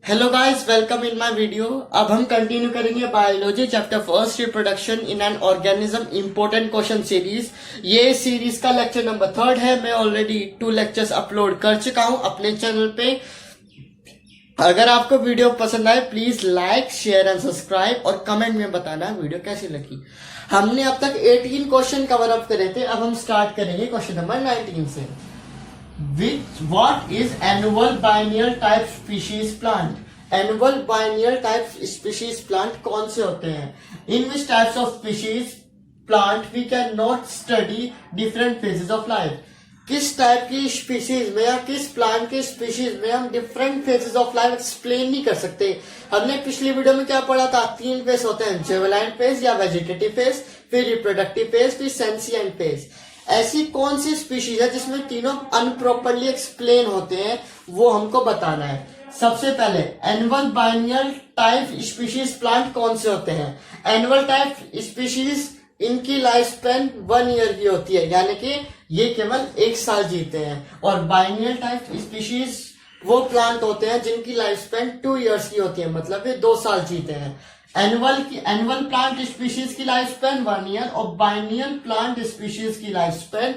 Hello guys, welcome in my video. अब हम continue करेंगे biology chapter first, reproduction in an organism, important question series. ये series का lecture number 3 है। मैं ऑलरेडी 2 लेक्चर्स अपलोड कर चुका हूं अपने चैनल पे। अगर आपको वीडियो पसंद आए please like, share and subscribe और कमेंट में बताना वीडियो कैसी लगी। हमने अब तक 18 क्वेश्चन कवर अप करे थे। अब हम स्टार्ट करेंगे क्वेश्चन नंबर 19 से। What is annual biennial type species plant? Annual biennial type species plant कौन से होते हैं? In which types of species plant we cannot study different phases of life? किस टाइप की स्पीशीज में या किस प्लांट के स्पीशीज में हम different phases of life explain नहीं कर सकते। हमने पिछली वीडियो में क्या पढ़ा था? 3 फेज होते हैं, जुवेनाइल फेज या वेजिटेटिव फेज, फिर रिप्रोडक्टिव फेज, फिर सेंसिएंट फेज। ऐसी कौन सी स्पीशीज है जिसमें तीनों अनप्रॉपरली एक्सप्लेन होते हैं, वो हमको बताना है। सबसे पहले annual biennial type species plant कौन से होते हैं? एनुअल टाइप स्पीशीज, इनकी लाइफ स्पैन 1 ईयर की होती है, यानी कि ये केवल 1 साल जीते हैं। और बाइनियल टाइप स्पीशीज वो प्लांट होते हैं जिनकी लाइफ स्पैन 2 ईयर्स की होती है, मतलब ये 2 साल जीते हैं। एनुअल प्लांट स्पीशीज की लाइफ स्पैन 1 ईयर और बाइनियल प्लांट स्पीशीज की लाइफ स्पैन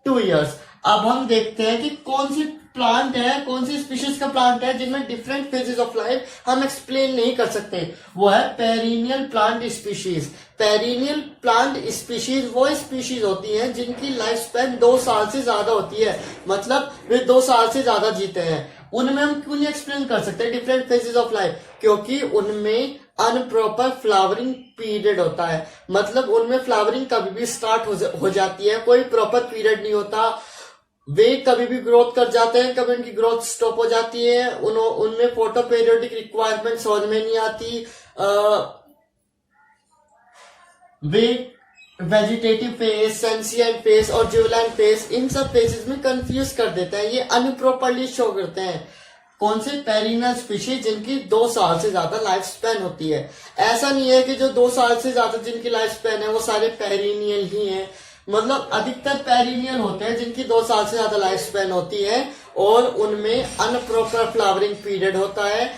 2 ईयर्स। अब हम देखते हैं कि कौन सी प्लांट है, कौन सी स्पीशीज का प्लांट है जिनमें डिफरेंट फेजेस ऑफ लाइफ हम एक्सप्लेन नहीं कर सकते। वो है perennial plant species. Perennial plant species वो स्पीशीज होती हैं जिनकी लाइफ स्पैन 2 साल से ज्यादा होती है, मतलब वे 2 साल से ज्यादा जीते हैं। उनमें हम क्यों नहीं एक्सप्लेन कर सकते डिफरेंट फेजेस ऑफ लाइफ? क्योंकि उनमें अनप्रॉपर फ्लावरिंग पीरियड होता है, मतलब उनमें फ्लावरिंग कभी भी स्टार्ट हो जाती है, कोई प्रॉपर पीरियड नहीं होता। वे कभी भी ग्रोथ कर जाते हैं, कभी उनकी ग्रोथ स्टॉप हो जाती है। उनमें फोटो पीरियोडिक रिक्वायरमेंट समझ में नहीं आती। वे वेजिटेटिव फेज, सेंसिएंट फेज और जुवेनाइल फेज, इन सब फेजेस में कंफ्यूज कर देते हैं। ये अनप्रॉपरली शो करते हैं। कौन से? पेरिनियल स्पीशीज जिनकी 2 साल से ज्यादा लाइफ स्पैन होती है। ऐसा नहीं है कि जो 2 साल से ज्यादा जिनकी लाइफ स्पैन है वो सारे पेरिनियल ही हैं, मतलब अधिकतर पेरिनियल होते हैं जिनकी 2 साल से ज्यादा लाइफ स्पैन होती है और उनमें अनप्रॉपर फ्लावरिंग पीरियड होता है,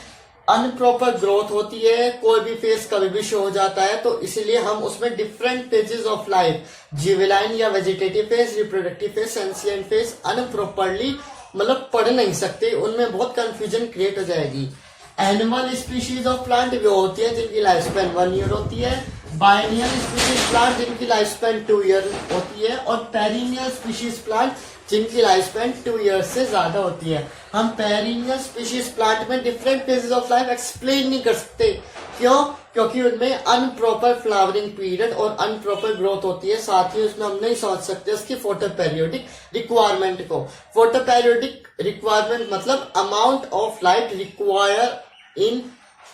अनप्रॉपर ग्रोथ होती है, कोई भी फेज कभी भी शो हो जाता है। तो इसलिए हम उसमें different phases of life, juvenile या vegetative phase, reproductive phase, senescent phase unproperly मतलब पढ़ नहीं सकते, उनमें बहुत कंफ्यूजन क्रिएट हो जाएगी। एनिमल स्पीशीज ऑफ प्लांट वो होती है जिनकी लाइफ स्पैन 1 ईयर होती है, बाइनियल स्पीशीज प्लांट जिनकी लाइफ स्पैन 2 ईयर होती है और पेरिनियल स्पीशीज प्लांट जिनकी लाइफ स्पैन 2 ईयर से ज्यादा होती है। हम पेरिनियल स्पीशीज प्लांट में different phases of life explain नहीं कर सकते। क्यों? क्योंकि उनमें अनप्रॉपर फ्लावरिंग पीरियड और अनप्रॉपर ग्रोथ होती है। साथ ही उसमें हम नहीं समझ सकते उसकी फोटो पेरियोडिक रिक्वायरमेंट को। फोटो पेरियोडिक रिक्वायरमेंट मतलब amount of light require in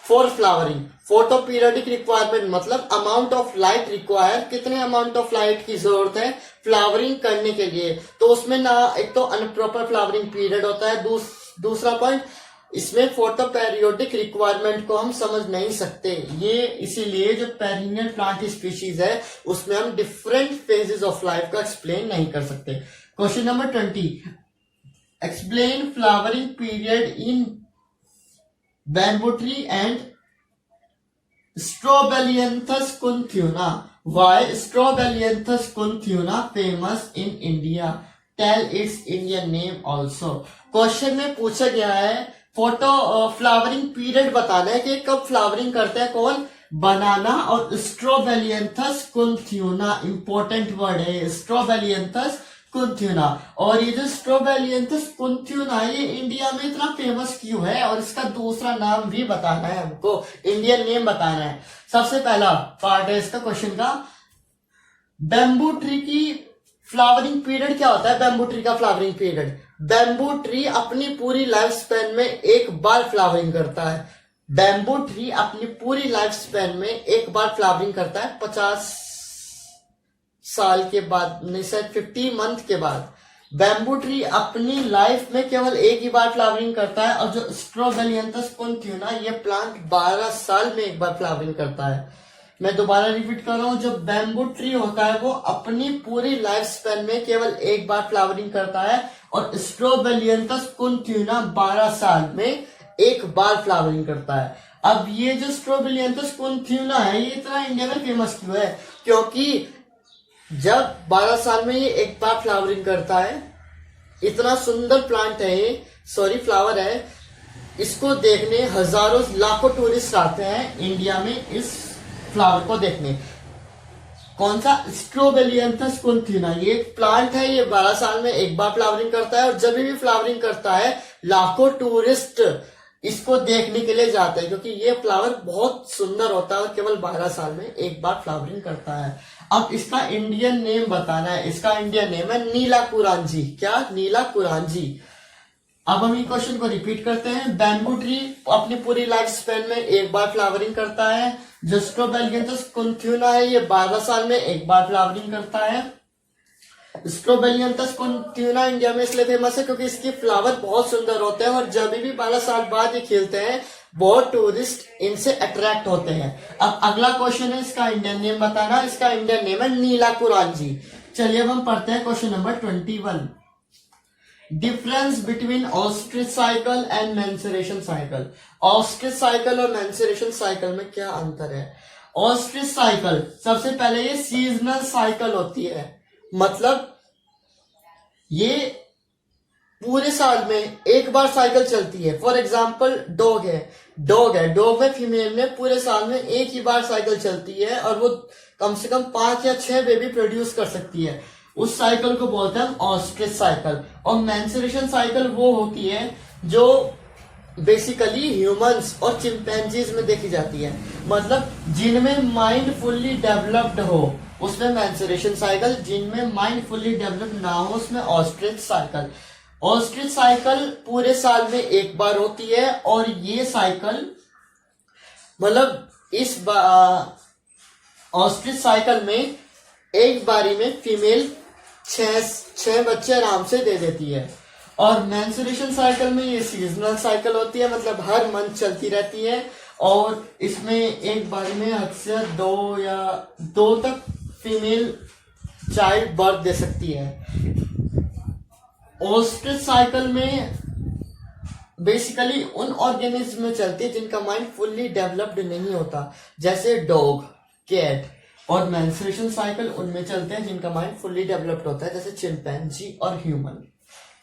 for flowering. Photo periodic requirement मतलब अमाउंट ऑफ लाइट रिक्वायर, कितने अमाउंट ऑफ लाइट की जरूरत है फ्लावरिंग करने के लिए। तो उसमें ना एक तो अनप्रॉपर फ्लावरिंग पीरियड होता है, दूसरा पॉइंट इसमें फोटो पेरियोडिक रिक्वायरमेंट को हम समझ नहीं सकते। ये इसीलिए जो पेरिनियल प्लांट स्पीशीज है उसमें हम डिफरेंट फेजेस ऑफ लाइफ का एक्सप्लेन नहीं कर सकते। Question number 20, explain flowering period in bamboo tree and Strobelianthus कुंथ्यूना। Why Strobelianthus कुंथ्यूना famous in India? Tell its Indian name also. Question में पूछा गया है फोटो फ्लावरिंग पीरियड बताना है कि कब फ्लावरिंग करते हैं। कौन? बनाना और स्ट्रोबेलियंथस कुंथ्यूना। इंपॉर्टेंट वर्ड है स्ट्रोबेलियंथस कुंथ्यूना। और ये जो स्ट्रोबेलियंथस कुंथ्यूना ये इंडिया में इतना फेमस क्यों है और इसका दूसरा नाम भी बताना है, हमको इंडियन नेम बताना है। सबसे पहला पार्ट है इसका क्वेश्चन का, बैम्बू ट्री की फ्लावरिंग पीरियड क्या होता है? बैम्बू ट्री का फ्लावरिंग पीरियड, बैम्बू ट्री अपनी पूरी लाइफ स्पैन में 1 बार फ्लावरिंग करता है। बैम्बू ट्री अपनी पूरी लाइफ स्पैन में 1 बार फ्लावरिंग करता है, 50 साल के बाद, नहीं शायद 50 मंथ के बाद। बैम्बू ट्री अपनी लाइफ में केवल 1 ही बार फ्लावरिंग करता है। और जो स्ट्रोबेलियंथस कुंथ्यूना ये प्लांट 12 साल में 1 बार फ्लावरिंग करता है। मैं दोबारा रिपीट कर रहा हूं, जो बैम्बू ट्री होता है वो अपनी पूरी लाइफ स्पैन में केवल 1 बार फ्लावरिंग करता है और स्ट्रोबेलियंथस कुंथ्यूना 12 साल में एक बार फ्लावरिंग करता है। अब ये जो स्ट्रोबिलियंथस कुंथियुना है ये इतना इंडिया में फेमस क्यों है? क्योंकि जब 12 साल में ये एक बार फ्लावरिंग करता है, इतना सुंदर प्लांट है ये, सॉरी फ्लावर है, इसको देखने हजारों लाखों टूरिस्ट आते हैं इंडिया में इस फ्लावर को देखने। कौन सा? स्ट्रोबिलियंथस कुंथियुना। ये एक प्लांट है, ये 12 साल में एक बार फ्लावरिंग करता है और जब भी फ्लावरिंग करता है लाखों टूरिस्ट इसको देखने के लिए जाते हैं, क्योंकि ये फ्लावर बहुत सुंदर होता है और केवल 12 साल में एक बार फ्लावरिंग करता है। अब इसका इंडियन नेम बताना है। इसका इंडियन नेम है नीला कुरांजी। क्या? नीला कुरांजी। अब हम ये क्वेश्चन को रिपीट करते हैं। बैम्बू ट्री अपनी पूरी लाइफ स्पेन में एक बार फ्लावरिंग करता है। जो स्ट्रोबिलियंथस कुंथियुना है ये 12 साल में एक बार फ्लावरिंग करता है। स्ट्रोबिलियंथस कुंथियुना इंडिया में इसलिए फेमस है क्योंकि इसके फ्लावर बहुत सुंदर होते हैं और जब भी 12 साल बाद ये खिलते हैं बहुत टूरिस्ट इनसे अट्रैक्ट होते हैं। अब अगला क्वेश्चन है इसका इंडियन नेम बताना। इसका इंडियन नेम है नीला कुरांजी। चलिए अब हम पढ़ते हैं question number 21। Difference between ostrich cycle and mensuration cycle. Ostrich cycle और मेंसुरेशन साइकिल में क्या अंतर है? ऑस्ट्रिच साइकिल सबसे पहले ये सीजनल साइकिल होती है, मतलब ये पूरे साल में एक बार साइकिल चलती है। फॉर एग्जाम्पल डॉग है, डॉग में फीमेल में पूरे साल में एक ही बार साइकिल चलती है और वो कम से कम 5 या 6 बेबी प्रोड्यूस कर सकती है। उस साइकिल को बोलते हैं हम ऑस्ट्रिच साइकिल। और मेंसुरेशन साइकिल वो होती है जो बेसिकली ह्यूमंस और चिंपैंजीज में देखी जाती है, मतलब जिनमें माइंड फुल्ली डेवलप्ड हो उसमें मेंसुरेशन साइकिल, जिनमें माइंड फुल्ली डेवलप्ड ना हो उसमें ऑस्ट्रिच साइकिल। ऑस्ट्रिच साइकिल पूरे साल में एक बार होती है और ये साइकिल मतलब इस ऑस्ट्रिच साइकिल में एक बारी में फीमेल 6 बच्चे आराम से दे देती है। और मेंसुरेशन साइकिल में ये सीजनल साइकिल होती है, मतलब हर मंथ चलती रहती है और इसमें एक बारी में अक्सर 2 तक फीमेल चाइल्ड बर्थ दे सकती है। ऑस्ट्रिच साइकिल में बेसिकली उन ऑर्गेनिज्म में चलती है जिनका माइंड फुल्ली डेवलप्ड नहीं होता, जैसे डॉग, कैट। और मेंसुरेशन साइकिल उनमें चलते हैं जिनका माइंड फुल्ली डेवलप्ड होता है, जैसे चिंपैंजी और ह्यूमन।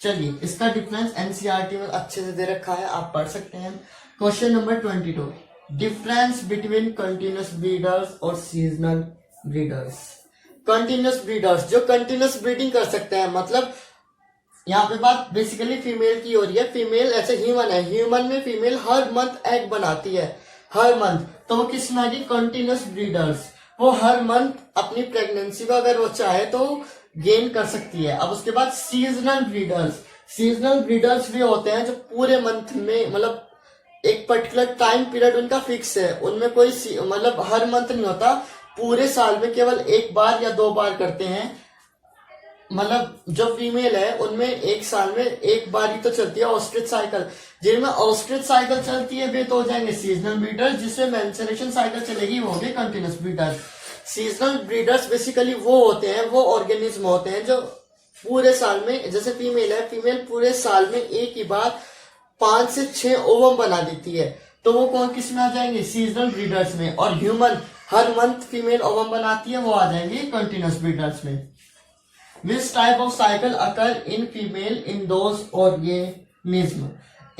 चलिए इसका डिफरेंस एनसीईआरटी में अच्छे से दे रखा है, आप पढ़ सकते हैं। Question number 22। Difference between continuous breeders और सीजनल ब्रीडर्स। कंटिन्यूअस ब्रीडर्स जो कंटिन्यूअस ब्रीडिंग कर सकते हैं, मतलब यहाँ पे बात बेसिकली फीमेल की हो रही है। फीमेल ऐसे ह्यूमन है, ह्यूमन में फीमेल हर मंथ एग बनाती है, हर मंथ। तो वो किस में आएगी? Continuous breeders. वो हर मंथ अपनी प्रेगनेंसी को अगर वो चाहे तो गेन कर सकती है। अब उसके बाद सीजनल ब्रीडर्स। सीजनल ब्रीडर्स भी होते हैं जो पूरे मंथ में, मतलब एक पर्टिकुलर टाइम पीरियड उनका फिक्स है, उनमें कोई मतलब हर मंथ नहीं होता, पूरे साल में केवल एक बार या 2 बार करते हैं। मतलब जो फीमेल है उनमें एक साल में एक बार ही तो चलती है ऑस्ट्रिच साइकिल। जिनमें ऑस्ट्रिच साइकिल चलती है वे तो हो जाएंगे सीजनल ब्रीडर्स, जिसमें मेंसुरेशन साइकिल चलेगी वो होंगे continuous breeders. Seasonal breeders basically वो होते हैं, वो ऑर्गेनिज्म होते हैं जो पूरे साल में, जैसे फीमेल है, फीमेल पूरे साल में एक ही बार 5 से 6 ओवम बना देती है, तो वो कौन किस में आ जाएंगे? सीजनल ब्रीडर्स में। और ह्यूमन हर मंथ फीमेल ओवम बनाती है, वो आ जाएंगे कंटिन्यूअस ब्रीडर्स में। Which type of cycle occur in female in those organism?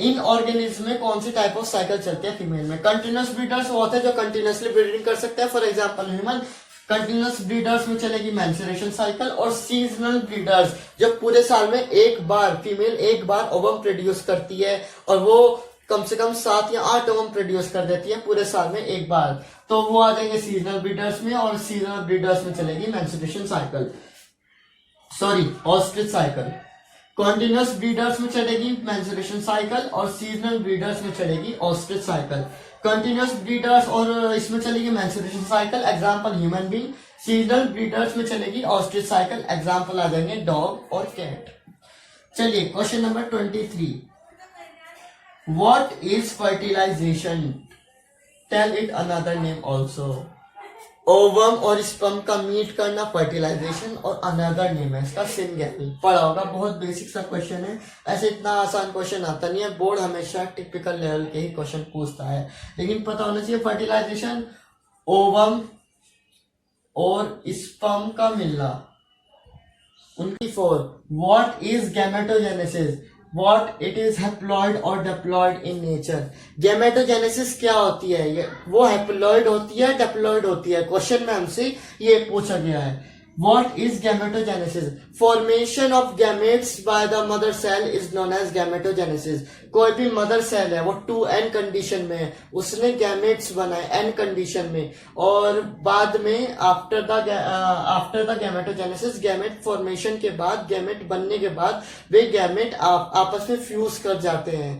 In organism में कौन सी टाइप ऑफ साइकिल चलती है फीमेल में? कंटिन्यूअस ब्रीडर्स वो होते हैं जो कंटिन्यूअसली ब्रीडिंग कर सकते हैं, for example human. Continuous breeders में चलेगी मेंसुरेशन साइकिल। और सीजनल ब्रीडर्स जो पूरे साल में एक बार फीमेल एक बार ओवम प्रोड्यूस करती है और वो कम से कम 7 या 8 ओवम प्रोड्यूस कर देती है पूरे साल में एक बार, तो वो आ जाएंगे सीजनल ब्रीडर्स में। और सीजनल ब्रीडर्स में चलेगी mensuration cycle, sorry ostrich cycle. Continuous breeders में चलेगी मेंसुरेशन साइकिल और सीजनल ब्रीडर्स में चलेगी ऑस्ट्रिच साइकिल। कंटिन्यूअस ब्रीडर्स और इसमें चलेगी mensuration cycle, example human being. Seasonal breeders में चलेगी ऑस्ट्रिच साइकिल, एग्जांपल आ जाएंगे डॉग और कैट। चलिए question number 23। What is fertilisation? Tell it another name also. Ovum और स्पर्म का मीट करना फर्टिलाइजेशन, और अनदर नेम है इसका सिनगेमी। पढ़ा होगा, बहुत बेसिक सा क्वेश्चन है, ऐसे इतना आसान क्वेश्चन आता नहीं है, बोर्ड हमेशा टिपिकल लेवल के ही क्वेश्चन पूछता है, लेकिन पता होना चाहिए फर्टिलाइजेशन ओवम और स्पर्म का मिलना। 24 what is gametogenesis, what it is haploid और डिप्लॉइड इन नेचर। गैमेटोजेनेसिस क्या होती है, ये वो हैप्लॉइड होती है डिप्लॉइड होती है, क्वेश्चन में हमसे ये पूछा गया है। What is gametogenesis, formation of gametes by the mother cell is known as gametogenesis. कोई भी मदर सेल है वो 2n कंडीशन में है, उसने गैमेट्स बनाए n कंडीशन में, और बाद में after the gametogenesis, gamete formation के बाद, गैमेट बनने के बाद वे गैमेट आपस में फ्यूज कर जाते हैं,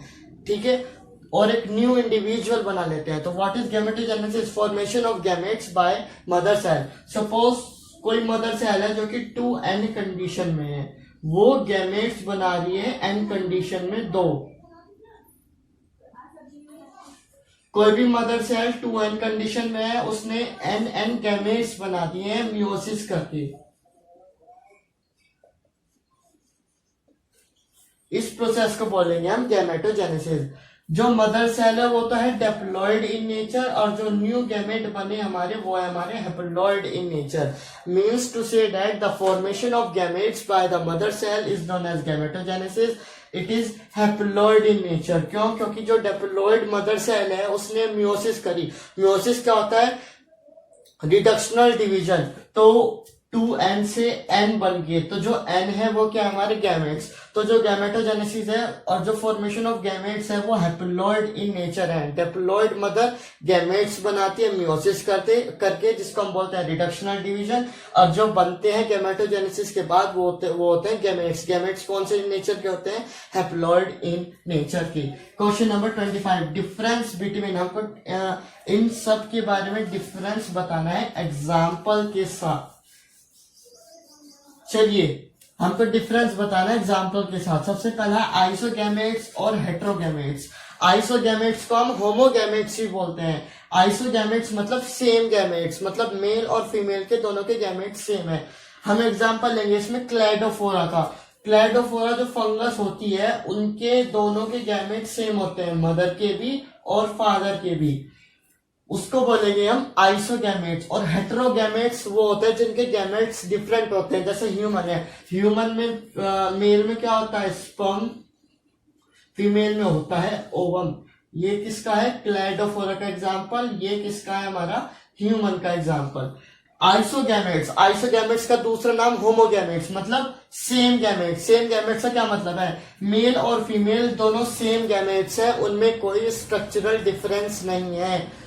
ठीक है, और एक न्यू इंडिविजुअल बना लेते हैं। तो what is gametogenesis, formation of gametes by mother cell. Suppose कोई मदर सेल है जो कि 2n कंडीशन में है, वो गैमेट्स बना रही है n कंडीशन में 2। कोई भी मदर सेल 2n कंडीशन में है, उसने n गैमेट्स बना दिए हैं मियोसिस करके। इस प्रोसेस को बोलेंगे हम गैमेटोजेनेसिस। जो मदर सेल है वो तो है डिप्लॉइड इन नेचर, और जो न्यू गैमेट बने हमारे वो है हमारे haploid in nature. Means to say that the formation of gametes by the mother cell is known as gametogenesis. It is haploid in nature. क्यों? क्योंकि जो डिप्लॉइड मदर सेल है उसने मियोसिस करी। मियोसिस क्या होता है? Reductional division. तो 2n से n बन गए, तो जो n है वो क्या है? हमारे गैमेट्स। तो जो गैमेटोजेनेसिस है और जो फॉर्मेशन ऑफ गैमेट्स है वो हैप्लॉइड इन नेचर है। डिप्लॉइड मदर गैमेट्स बनाती है मियोसिस करके, जिसको हम बोलते हैं रिडक्शनल डिवीजन, और जो बनते हैं गैमेटोजेनेसिस के बाद वो होते हैं गैमेट्स। गैमेट्स कौन से नेचर के होते हैं? हैप्लॉइड इन नेचर के। क्वेश्चन नंबर 25, डिफरेंस बिटवीन, हमको इन सब के बारे में डिफरेंस बताना है एग्जाम्पल के साथ। चलिए हमको डिफरेंस बताना है एग्जाम्पल के साथ। सबसे पहला आइसोगैमेट्स और हेट्रोगैमेट्स। आइसोगैमेट्स को हम होमोगैमेट्स ही बोलते हैं। आइसोगैमेट्स मतलब सेम गैमेट्स, मतलब मेल और फीमेल के दोनों के गैमेट्स सेम है। हम एग्जाम्पल लेंगे इसमें क्लैडोफोरा का। क्लैडोफोरा जो फंगस होती है उनके दोनों के गैमेट्स सेम होते हैं, मदर के भी और फादर के भी। उसको बोलेंगे हम आइसोगैमेट्स। और हेट्रोगैमेट्स वो होते हैं जिनके गैमेट्स डिफरेंट होते हैं, जैसे ह्यूमन है। ह्यूमन में मेल में क्या होता है? स्पर्म। फीमेल में होता है ओवम। ये किसका है? क्लैडोफोरा का एग्जाम्पल। ये किसका है? हमारा ह्यूमन का एग्जाम्पल। आइसोगैमेट्स, आइसोगैमेट्स का दूसरा नाम होमोगैमेट्स, मतलब सेम गैमेट्स। सेम गैमेट्स का क्या मतलब है? मेल और फीमेल दोनों सेम गैमेट्स है, उनमें कोई स्ट्रक्चरल डिफरेंस नहीं है।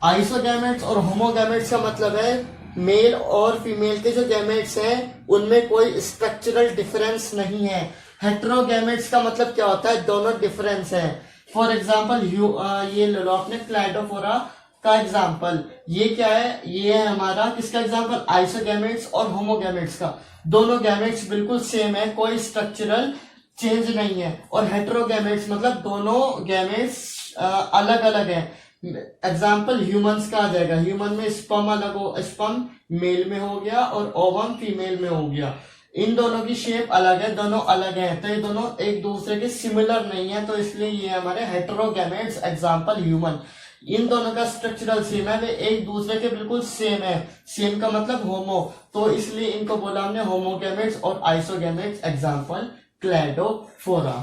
आइसोगैमेट्स और होमोगैमेट्स का मतलब है मेल और फीमेल के जो गैमेट्स हैं उनमें कोई स्ट्रक्चरल डिफरेंस नहीं है। हेट्रोगैमेट्स का मतलब क्या होता है? दोनों डिफरेंस है। फॉर एग्जाम्पल ये ले लो आपने क्लैडोफोरा का एग्जाम्पल। ये क्या है? ये है हमारा किसका एग्जाम्पल? आइसोगैमेट्स और होमोगैमेट्स का। दोनों गैमेट्स बिल्कुल सेम है, कोई स्ट्रक्चरल चेंज नहीं है। और हेट्रोगैमेट्स मतलब दोनों गैमेट्स अलग अलग है। एग्जाम्पल ह्यूमंस का आ जाएगा। ह्यूमन में स्पर्म स्पर्म मेल में हो गया और ओवम फीमेल में हो गया। इन दोनों की शेप अलग है, दोनों अलग है, तो ये दोनों एक दूसरे के सिमिलर नहीं है, तो इसलिए ये हमारे हेट्रोगैमेट्स। Example human. इन दोनों का स्ट्रक्चरल सेम है, वे एक दूसरे के बिल्कुल सेम है। सेम का मतलब होमो, तो इसलिए इनको बोला हमने होमोगैमेट्स और आइसोगैमेट्स। Example Cladophora.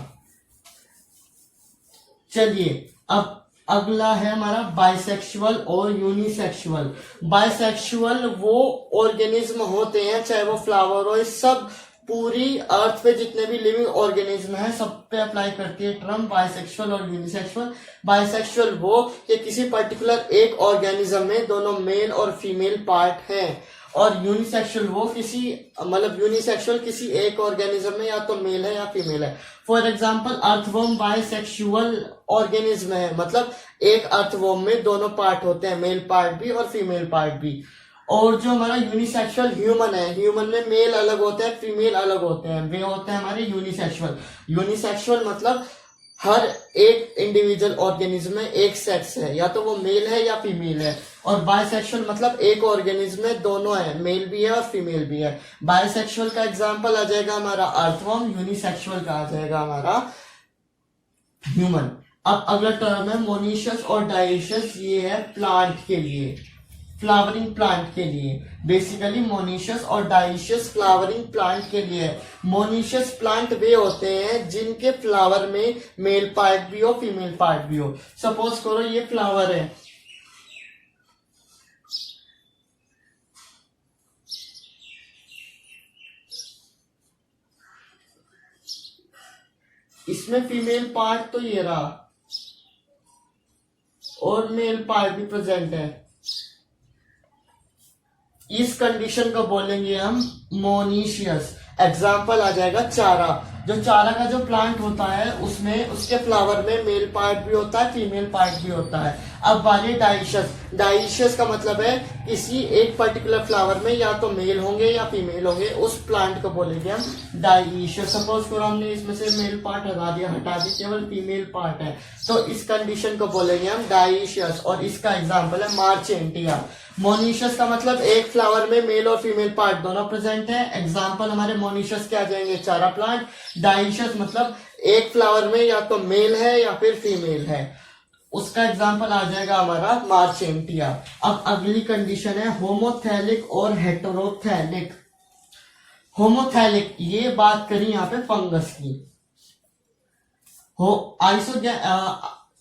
चलिए अब अगला है हमारा बाइसेक्सुअल और यूनिसेक्सुअल। बाइसेक्सुअल वो ऑर्गेनिज्म होते हैं, चाहे वो फ्लावर हो, सब पूरी अर्थ पे जितने भी लिविंग ऑर्गेनिज्म है सब पे अप्लाई करती है टर्म बाइसेक्सुअल और यूनिसेक्सुअल। बाइसेक्सुअल वो कि किसी पर्टिकुलर एक ऑर्गेनिज्म में दोनों मेल और फीमेल पार्ट हैं, और यूनिसेक्सुअल वो किसी यूनिसेक्सुअल किसी एक ऑर्गेनिज्म में या तो मेल है या फीमेल है। For example earthworm bisexual organism है, मतलब एक अर्थवर्म में दोनों पार्ट होते हैं, मेल पार्ट भी और फीमेल पार्ट भी। और जो हमारा यूनिसेक्सुअल ह्यूमन है, ह्यूमन में मेल अलग होते हैं फीमेल अलग होते हैं, वे होते हैं हमारे यूनिसेक्सुअल। यूनिसेक्सुअल मतलब हर एक इंडिविजुअल ऑर्गेनिज्म में एक सेक्स है, या तो वो मेल है या फीमेल है। और बायसेक्सुअल मतलब एक ऑर्गेनिज्म में दोनों है, मेल भी है और फीमेल भी है। बायसेक्सुअल का एग्जांपल आ जाएगा हमारा अर्थवर्म, यूनिसेक्सुअल का आ जाएगा हमारा ह्यूमन। अब अगला टर्म है मोनीशियस और डाइशियस, ये है प्लांट के लिए, फ्लावरिंग प्लांट के लिए। बेसिकली मोनीशियस और डाइशियस फ्लावरिंग प्लांट के लिए है। मोनीशियस प्लांट वे होते हैं जिनके फ्लावर में मेल पार्ट भी हो फीमेल पार्ट भी हो। सपोज करो ये फ्लावर है, इसमें फीमेल पार्ट तो ये रहा और मेल पार्ट भी प्रेजेंट है। इस कंडीशन को बोलेंगे हम मोनीशियस। एग्जाम्पल आ जाएगा चारा। जो चारा का जो प्लांट होता है उसमें उसके फ्लावर में मेल पार्ट भी होता है फीमेल पार्ट भी होता है। अब बारी डाइशियस। डाइशियस का मतलब है किसी एक पर्टिकुलर फ्लावर में या तो मेल होंगे या फीमेल होंगे, उस प्लांट को बोलेंगे हम डाइशियस। सपोज करो हमने इसमें से मेल पार्ट हटा दिया, केवल फीमेल पार्ट है, तो इस कंडीशन को बोलेंगे हम डाइशियस। और इसका एग्जाम्पल है मार्चेंटिया। मोनीशियस का मतलब एक फ्लावर में मेल और फीमेल पार्ट दोनों प्रेजेंट है। एग्जाम्पल हमारे मोनीशियस के आ जाएंगे चारा प्लांट। डाइशियस मतलब एक फ्लावर में या तो मेल है या फिर फीमेल है, उसका एग्जाम्पल आ जाएगा हमारा मार्चेंटिया। अब अगली कंडीशन है होमोथैलिक और हेटेरोथैलिक। होमोथैलिक, ये बात करी यहाँ पे फंगस की।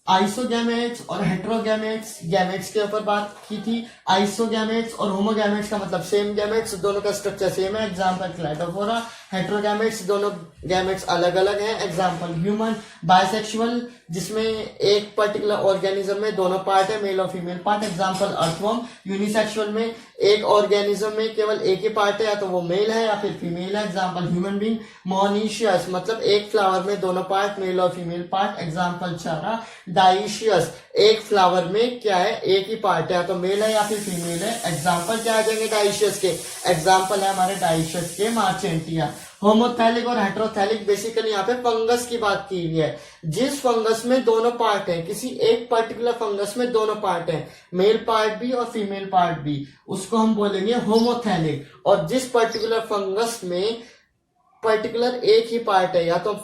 आइसोगैमेट्स और हेटेरोगैमेट्स, गैमेट्स के ऊपर बात की थी। आइसोगैमेट्स और होमोगैमेट्स का मतलब सेम गैमेट्स, दोनों का स्ट्रक्चर सेम है। एग्जांपल क्लाइडोफोरा। हेटेरोगैमेट्स, दोनों गैमेट्स अलग अलग हैं। Example human. बाइसेक्सुअल, जिसमें एक पर्टिकुलर ऑर्गेनिज्म में दोनों पार्ट है, मेल और female part. Example earthworm. Unisexual में एक ऑर्गेनिज्म में केवल एक ही पार्ट है, या तो वो मेल है या फिर फीमेल है। Example human being. मोनीशियस मतलब एक फ्लावर में दोनों पार्ट मेल और फीमेल पार्ट। एग्जांपल चारा। डाइशियस, एक फ्लावर में क्या है, एक ही पार्ट है, या तो मेल है या फिर फीमेल है। एग्जांपल क्या आ जाएंगे डाइशियस के? एग्जांपल है हमारे डाइशियस के मार्चेंटिया। होमोथैलिक और हेटेरोथैलिक, बेसिकली यहाँ पे फंगस की बात की हुई है। जिस फंगस में दोनों पार्ट है, किसी एक पर्टिकुलर फंगस में दोनों पार्ट है, मेल पार्ट भी और फीमेल पार्ट भी, उसको हम बोलेंगे होमोथैलिक। और जिस पर्टिकुलर फंगस में पर्टिकुलर एक ही पार्ट है, या तो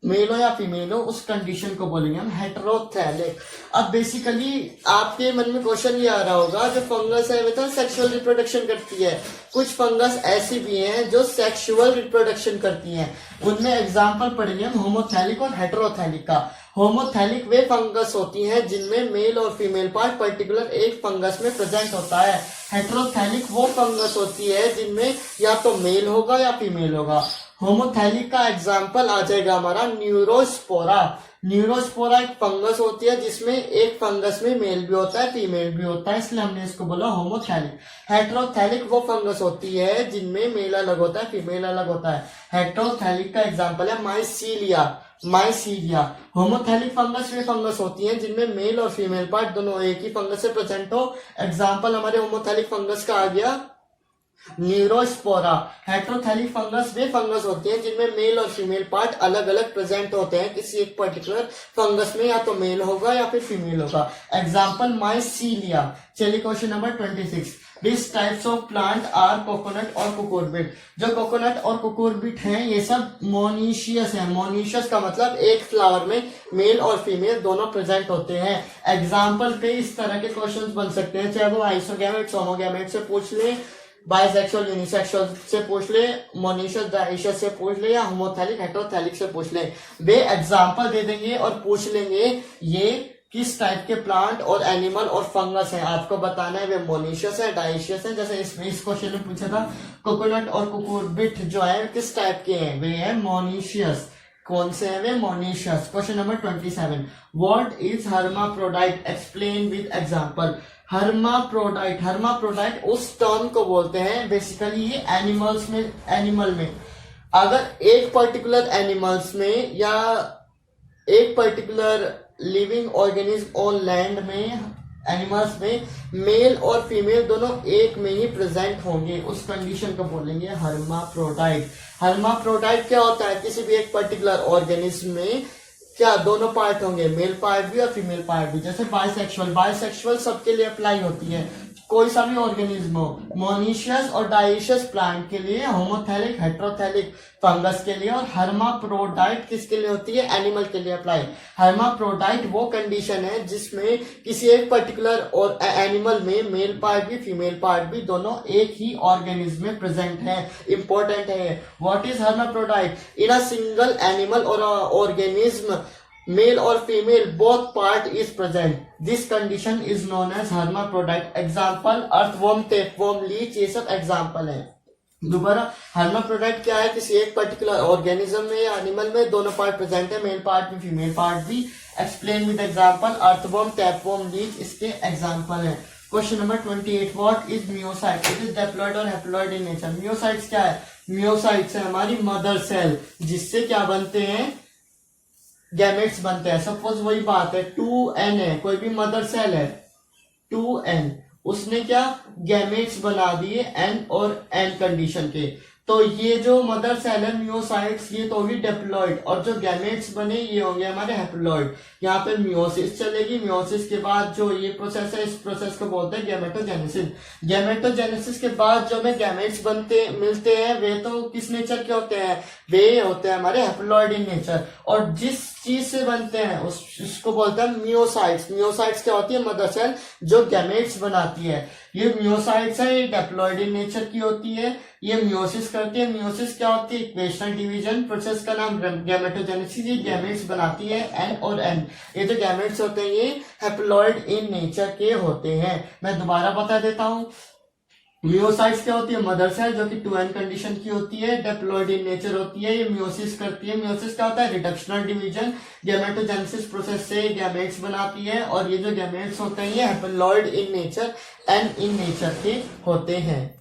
मेल हो या फीमेल हो, उस कंडीशन को बोलेंगे हम हेटेरोथैलिक। अब बेसिकली आपके मन में क्वेश्चन ये आ रहा होगा, जो फंगस है वो तो सेक्सुअल रिप्रोडक्शन करती है, कुछ फंगस ऐसी भी हैं जो सेक्सुअल रिप्रोडक्शन करती हैं। उनमें एग्जांपल पढ़ेंगे हम होमोथैलिक और हेटेरोथैलिक का। होमोथैलिक वे फंगस होती हैं जिनमें मेल और फीमेल पार्ट पर्टिकुलर एक फंगस में प्रेजेंट होता है। हेटेरोथैलिक वो फंगस होती है जिनमें या तो मेल होगा या फीमेल होगा। होमोथैलिक का एग्जाम्पल आ जाएगा हमारा न्यूरोस्पोरा। न्यूरोस्पोरा एक फंगस होती है जिसमें एक फंगस में मेल भी होता है फीमेल भी होता है, इसलिए हमने इसको बोला होमोथैलिक। हेटेरोथैलिक वो फंगस होती है जिनमें मेल अलग होता है फीमेल अलग होता है। हेटेरोथैलिक का एग्जाम्पल है माइसीलिया। माइसीलिया होमोथैलिक फंगस वे फंगस होती हैं जिनमें मेल और फीमेल पार्ट दोनों एक ही फंगस से प्रेजेंट हो। एग्जाम्पल हमारे होमोथैलिक फंगस का आ गया न्यूरोस्पोरा। हेटेरोथैलिक फंगस वे फंगस होती हैं जिनमें मेल और फीमेल पार्ट अलग अलग प्रेजेंट होते हैं। किसी एक पर्टिकुलर फंगस में या तो मेल होगा या फिर फीमेल होगा। Example mycelia. चलिए question number 26। This types of plant are coconut और कुकुरबिट। जो कोकोनट और कुकुरबिट हैं ये सब मोनीशियस है। मोनीशियस का मतलब एक फ्लावर में मेल और फीमेल दोनों प्रेजेंट होते हैं। एग्जाम्पल पे इस तरह के क्वेश्चन बन सकते हैं, चाहे वो आइसोगैमेट्स होमोगैमेट्स से पूछ ले, बाइसेक्सुअल यूनिसेक्सुअल से पूछ ले, मोनीशियस डाइशियस से पूछ ले, या होमोथैलिक हेटेरोथैलिक से पूछ ले। वे एग्जाम्पल दे देंगे और पूछ लेंगे ये किस टाइप के प्लांट और एनिमल और फंगस है। आपको बताना है वे मोनीशियस है डाइशियस है। जैसे इसमें इस क्वेश्चन में पूछा था कोकोनट और कुकुरबिट जो है किस टाइप के हैं, वे है मोनीशियस। कौन से हैं वे? Monoecious. Question number 27। What is hermaphrodite? Explain with example. Hermaphrodite, hermaphrodite उस टर्म को बोलते हैं, बेसिकली ये एनिमल्स में, एनिमल में अगर एक पर्टिकुलर एनिमल्स में या एक particular living organism on land में, एनिमल्स में मेल और फीमेल दोनों एक में ही प्रेजेंट होंगे, उस कंडीशन को बोलेंगे हर्माफ्रोडाइट। हर्माफ्रोडाइट क्या होता है? किसी भी एक पर्टिकुलर ऑर्गेनिज्म में क्या दोनों पार्ट होंगे, मेल पार्ट भी और फीमेल पार्ट भी। जैसे बाइसेक्सुअल, बाइसेक्सुअल सबके लिए अप्लाई होती है, कोई सा भी ऑर्गेनिज्म हो। मोनीशियस और डाइशियस प्लांट के लिए, होमोथैलिक हेट्रोथैलिक फंगस के लिए, और हर्माप्रोडाइट किसके लिए होती है, एनिमल के लिए अप्लाई। हर्माप्रोडाइट वो कंडीशन है जिसमें किसी एक पर्टिकुलर और एनिमल में मेल पार्ट भी फीमेल पार्ट भी दोनों एक ही ऑर्गेनिज्म में प्रेजेंट है। इंपॉर्टेंट है। What is hermaphrodite? In a single animal or organism male or female both part is present, this condition is known as hermaphrodite. Example earthworm, tapeworm, leech, ये सब example है। दोबारा, hermaphrodite क्या है? किसी एक पर्टिकुलर ऑर्गेनिज्म में या एनिमल में दोनों पार्ट प्रेजेंट है, मेल पार्ट भी फीमेल पार्ट भी। Explain with example, earthworm, tapeworm, leech इसके एग्जाम्पल है। Question number 28, what is meiocyte? It is diploid और हैप्लॉयड इन नेचर। मियोसाइट्स क्या है? मियोसाइट्स है हमारी मदर सेल, जिससे क्या बनते हैं, गैमेट्स बनते हैं। सपोज वही बात है, 2n है, कोई भी मदर सेल है 2n, उसने क्या गैमेट्स बना दिए n और n कंडीशन के। तो ये जो मदर सेल है मियोसाइट्स, ये तो होगी डिप्लॉयड, और जो गैमेट्स बने ये होंगे हमारे हैप्लॉयड। यहाँ पे मियोसिस चलेगी, मियोसिस के बाद जो ये प्रोसेस है, इस प्रोसेस को बोलते हैं गैमेटोजेनेसिस। गैमेटोजेनेसिस के बाद जो हमें गैमेट्स बनते मिलते हैं, वे तो किस नेचर के होते हैं? वे होते हैं हमारे हैप्लॉयड इन नेचर। और जिस चीज से बनते हैं उसको बोलते हैं मियोसाइट्स। मियोसाइट्स क्या होती है? मदर सेल जो गैमेट्स बनाती है। ये मियोसाइट्स है, ये डिप्लॉयड इन नेचर की होती है, ये मियोसिस करती है। मियोसिस क्या होती है? इक्वेशनल डिवीजन प्रोसेस का नाम गैमेटोजेनेसिस। ये गैमेट्स बनाती है n और n। ये जो गैमेट्स होते हैं ये हैप्लॉयड इन नेचर के होते हैं। मैं दोबारा बता देता हूँ, मियोसाइट्स क्या होती है? मदर सेल जो कि 2n कंडीशन की होती है, डिप्लॉयड इन नेचर होती है, ये मियोसिस करती है। मियोसिस क्या होता है? Reductional division. गैमेटोजेनेसिस प्रोसेस से गैमेट्स बनाती है, और ये जो गैमेट्स होते हैं ये haploid in nature, n in nature के होते हैं।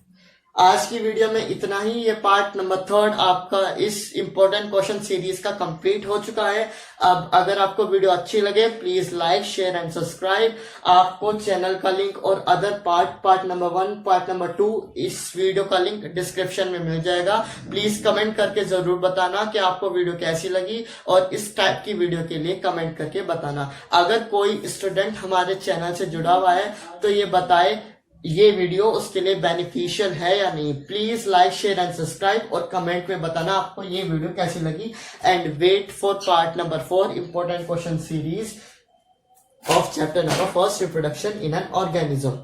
आज की वीडियो में इतना ही। ये पार्ट नंबर 3 आपका इस इंपॉर्टेंट क्वेश्चन सीरीज का कंप्लीट हो चुका है। अब अगर आपको वीडियो अच्छी लगे please like, share and subscribe. आपको चैनल का लिंक और other part number 1, part number 2 इस वीडियो का लिंक डिस्क्रिप्शन में मिल जाएगा। प्लीज कमेंट करके जरूर बताना कि आपको वीडियो कैसी लगी, और इस टाइप की वीडियो के लिए कमेंट करके बताना। अगर कोई स्टूडेंट हमारे चैनल से जुड़ा हुआ है तो ये बताए ये वीडियो उसके लिए बेनिफिशियल है या नहीं। Please like, share and subscribe, और कमेंट में बताना आपको ये वीडियो कैसी लगी। And wait for part number 4 important question series of chapter number 1, reproduction in an organism.